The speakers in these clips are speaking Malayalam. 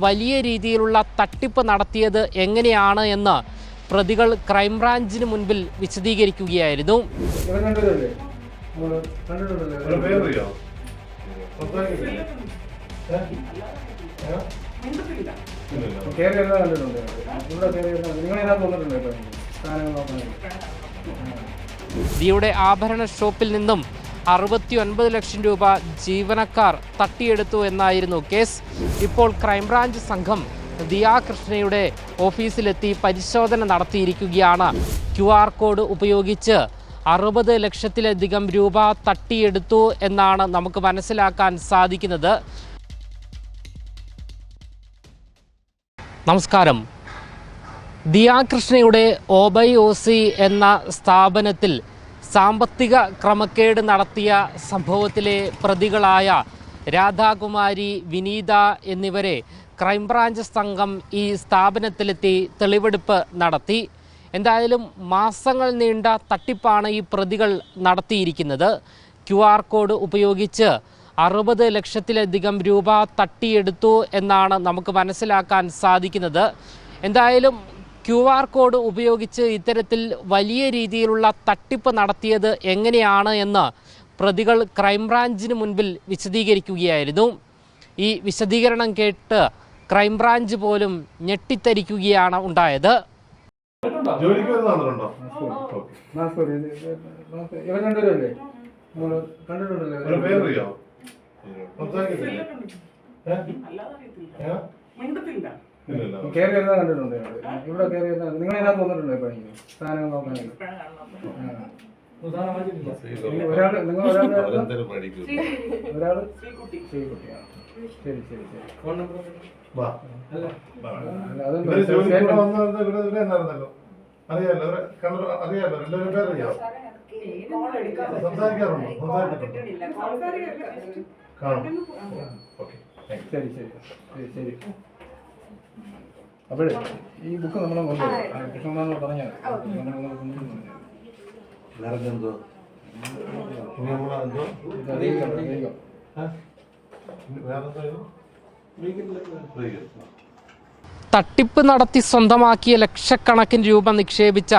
വലിയ രീതിയിലുള്ള തട്ടിപ്പ് നടത്തിയത് എങ്ങനെയാണ് എന്ന് പ്രതികൾ ക്രൈംബ്രാഞ്ചിന് മുൻപിൽ വിശദീകരിക്കുകയായിരുന്നു. ദിയുടെ ആഭരണ ഷോപ്പിൽ നിന്നും 69 ലക്ഷം രൂപ ജീവനക്കാർ തട്ടിയെടുത്തു എന്നായിരുന്നു കേസ്. ഇപ്പോൾ ക്രൈംബ്രാഞ്ച് സംഘം ദിയ കൃഷ്ണയുടെ ഓഫീസിലെത്തി പരിശോധന നടത്തിയിരിക്കുകയാണ്. QR കോഡ് ഉപയോഗിച്ച് 60 ലക്ഷത്തിലധികം രൂപ തട്ടിയെടുത്തു എന്നാണ് നമുക്ക് മനസ്സിലാക്കാൻ സാധിക്കുന്നത്. നമസ്കാരം. ദിയ കൃഷ്ണയുടെ OBY എന്ന സ്ഥാപനത്തിൽ സാമ്പത്തിക ക്രമക്കേട് നടത്തിയ സംഭവത്തിലെ പ്രതികളായ രാധാകുമാരി, വിനീത എന്നിവരെ ക്രൈംബ്രാഞ്ച് സംഘം ഈ സ്ഥാപനത്തിലെത്തി തെളിവെടുപ്പ് നടത്തി. എന്തായാലും മാസങ്ങൾ നീണ്ട തട്ടിപ്പാണ് ഈ പ്രതികൾ നടത്തിയിരിക്കുന്നത്. QR കോഡ് ഉപയോഗിച്ച് 60 ലക്ഷത്തിലധികം രൂപ തട്ടിയെടുത്തു എന്നാണ് നമുക്ക് മനസ്സിലാക്കാൻ സാധിക്കുന്നത്. എന്തായാലും QR കോഡ് ഉപയോഗിച്ച് ഇത്തരത്തിൽ വലിയ രീതിയിലുള്ള തട്ടിപ്പ് നടത്തിയത് എങ്ങനെയാണ് എന്ന് പ്രതികൾ ക്രൈംബ്രാഞ്ചിന് മുൻപിൽ വിശദീകരിക്കുകയായിരുന്നു. ഈ വിശദീകരണം കേട്ട് ക്രൈംബ്രാഞ്ച് പോലും ഞെട്ടിത്തരിക്കുകയാണ് ഉണ്ടായത്. കണ്ടിട്ടുണ്ട് ഇവിടെ കയറി നിങ്ങൾ ഇതിനകത്ത് വന്നിട്ടുണ്ടോ? ഇപ്പൊ സാധനങ്ങൾ നോക്കാനായിട്ട് ഒരാള് ശ്രീകുട്ടിയാണ്. ശരി ശരി ശരി. ഫോൺ നമ്പർ ശരി ശരി ശരി ശരി. അപ്പോഴേ ഈ ബുക്ക് നമ്മളെ കൃഷ്ണകുമാറിനോട് പറഞ്ഞാൽ തട്ടിപ്പ് നടത്തി സ്വന്തമാക്കിയ ലക്ഷക്കണക്കിന് രൂപ നിക്ഷേപിച്ച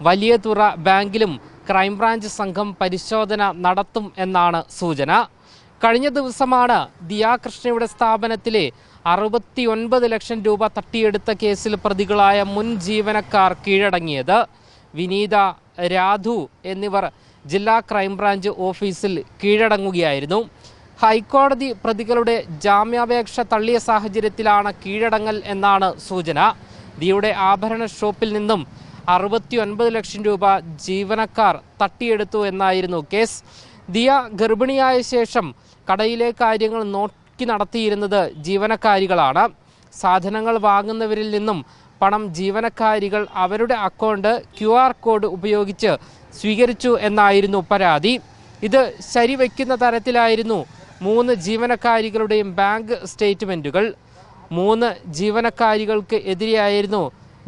വലിയതുറ ബാങ്കിലും ക്രൈംബ്രാഞ്ച് സംഘം പരിശോധന നടത്തും എന്നാണ് സൂചന. കഴിഞ്ഞ ദിവസമാണ് ദിയ കൃഷ്ണയുടെ സ്ഥാപനത്തിലെ 69 ലക്ഷം രൂപ തട്ടിയെടുത്ത കേസിൽ പ്രതികളായ മുൻ ജീവനക്കാർ കീഴടങ്ങിയത്. വിനീത, രാധു എന്നിവർ ജില്ലാ ക്രൈംബ്രാഞ്ച് ഓഫീസിൽ കീഴടങ്ങുകയായിരുന്നു. ഹൈക്കോടതി പ്രതികളുടെ ജാമ്യാപേക്ഷ തള്ളിയ സാഹചര്യത്തിലാണ് കീഴടങ്ങൽ എന്നാണ് സൂചന. ദിയുടെ ആഭരണ ഷോപ്പിൽ നിന്നും 69 ലക്ഷം രൂപ ജീവനക്കാർ തട്ടിയെടുത്തു എന്നായിരുന്നു കേസ്. ദിയ ഗർഭിണിയായ ശേഷം കടയിലെ കാര്യങ്ങൾ നോക്കി നടത്തിയിരുന്നത് ജീവനക്കാരികളാണ്. സാധനങ്ങൾ വാങ്ങുന്നവരിൽ നിന്നും പണം ജീവനക്കാരികൾ അവരുടെ അക്കൗണ്ട് QR കോഡ് ഉപയോഗിച്ച് സ്വീകരിച്ചു എന്നായിരുന്നു പരാതി. ഇത് ശരിവയ്ക്കുന്ന തരത്തിലായിരുന്നു 3 ജീവനക്കാരികളുടെയും ബാങ്ക് സ്റ്റേറ്റ്മെൻറ്റുകൾ. 3 ജീവനക്കാരികൾക്ക് എതിരെയായിരുന്നു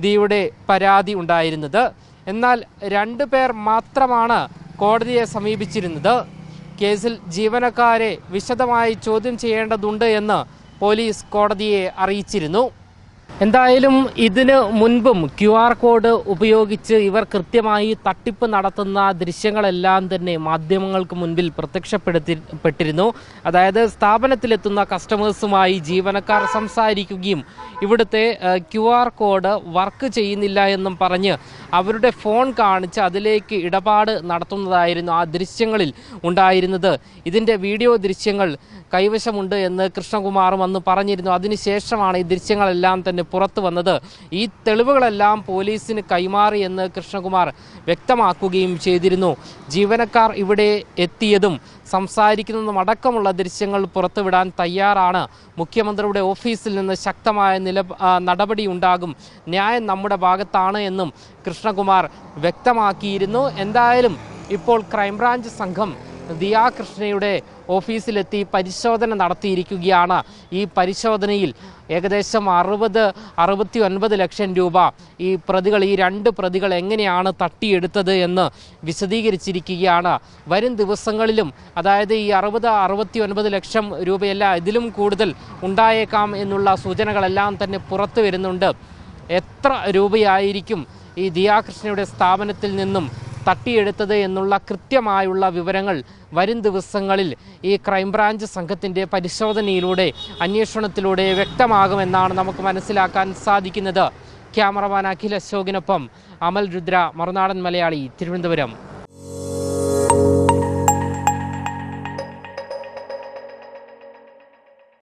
ദിയുടെ പരാതി ഉണ്ടായിരുന്നത്. എന്നാൽ 2 പേർ മാത്രമാണ് കോടതിയെ സമീപിച്ചിരുന്നത്. കേസിൽ ജീവനക്കാരെ വിശദമായി ചോദ്യം ചെയ്യേണ്ടതുണ്ട് എന്ന് പോലീസ് കോടതിയെ അറിയിച്ചിരുന്നു. എന്തായാലും ഇതിന് മുൻപും QR കോഡ് ഉപയോഗിച്ച് ഇവർ കൃത്യമായി തട്ടിപ്പ് നടത്തുന്ന ദൃശ്യങ്ങളെല്ലാം തന്നെ മാധ്യമങ്ങൾക്ക് മുൻപിൽ പ്രത്യക്ഷപ്പെട്ടിരുന്നു. അതായത് സ്ഥാപനത്തിലെത്തുന്ന കസ്റ്റമേഴ്സുമായി ജീവനക്കാർ സംസാരിക്കുകയും ഇവിടുത്തെ QR കോഡ് വർക്ക് ചെയ്യുന്നില്ല എന്നും പറഞ്ഞ് അവരുടെ ഫോൺ കാണിച്ച് അതിലേക്ക് ഇടപാട് നടത്തുന്നതായിരുന്നു ആ ദൃശ്യങ്ങളിൽ ഉണ്ടായിരുന്നത്. ഇതിൻ്റെ വീഡിയോ ദൃശ്യങ്ങൾ കൈവശമുണ്ട് എന്ന് കൃഷ്ണകുമാറും അന്ന് പറഞ്ഞിരുന്നു. അതിനുശേഷമാണ് ഈ ദൃശ്യങ്ങളെല്ലാം തന്നെ പുറത്തു വന്നത്. ഈ തെളിവുകളെല്ലാം പോലീസിന് കൈമാറി എന്ന് കൃഷ്ണകുമാർ വ്യക്തമാക്കുകയും ചെയ്തിരുന്നു. ജീവനക്കാർ ഇവിടെ എത്തിയതും സംസാരിക്കുന്നതും അടക്കമുള്ള ദൃശ്യങ്ങൾ പുറത്തുവിടാൻ തയ്യാറാണ്. മുഖ്യമന്ത്രിയുടെ ഓഫീസിൽ നിന്ന് ശക്തമായ നടപടി ഉണ്ടാകും, ന്യായം നമ്മുടെ ഭാഗത്താണ് എന്നും കൃഷ്ണകുമാർ വ്യക്തമാക്കിയിരുന്നു. എന്തായാലും ഇപ്പോൾ ക്രൈംബ്രാഞ്ച് സംഘം ദിയ കൃഷ്ണയുടെ ഓഫീസിലെത്തി പരിശോധന നടത്തിയിരിക്കുകയാണ്. ഈ പരിശോധനയിൽ ഏകദേശം 69 ലക്ഷം രൂപ ഈ രണ്ട് പ്രതികൾ എങ്ങനെയാണ് തട്ടിയെടുത്തത് എന്ന് വിശദീകരിച്ചിരിക്കുകയാണ്. വരും ദിവസങ്ങളിലും അതായത് ഈ 69 ലക്ഷം രൂപയല്ല, ഇതിലും കൂടുതൽ ഉണ്ടായേക്കാം എന്നുള്ള സൂചനകളെല്ലാം തന്നെ പുറത്തു വരുന്നുണ്ട്. എത്ര രൂപയായിരിക്കും ഈ ദിയാകൃഷ്ണയുടെ സ്ഥാപനത്തിൽ നിന്നും തട്ടിയെടുത്തത് എന്നുള്ള കൃത്യമായുള്ള വിവരങ്ങൾ വരും ദിവസങ്ങളിൽ ഈ ക്രൈംബ്രാഞ്ച് സംഘത്തിൻ്റെ പരിശോധനയിലൂടെ അന്വേഷണത്തിലൂടെ വ്യക്തമാകുമെന്നാണ് നമുക്ക് മനസ്സിലാക്കാൻ സാധിക്കുന്നത്. ക്യാമറമാൻ അഖിൽ അശോകിനൊപ്പം അമൽ രുദ്ര, മറുനാടൻ മലയാളി, തിരുവനന്തപുരം.